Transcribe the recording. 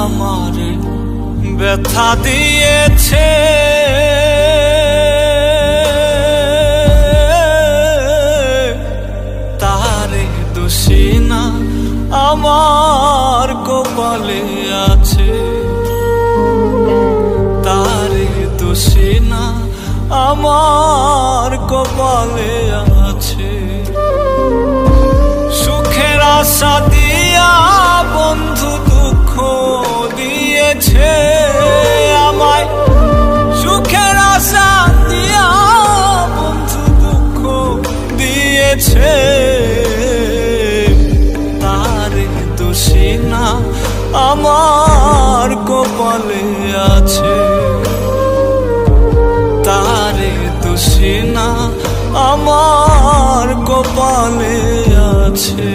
আমারে ব্যথা দিয়েছে। তারে দোষী না আমার কপালে আছে, তারে দোষী না আমার কপালে আছে। সুখের আশা দিয়া বন্ধু দুঃখ দিয়েছে আমায়, সুখের আশা দিয়া বন্ধু দুঃখ দিয়েছে। তারে দোষী না আমার কপালে আছে, তারে দোষী না আমার কপালে আছে।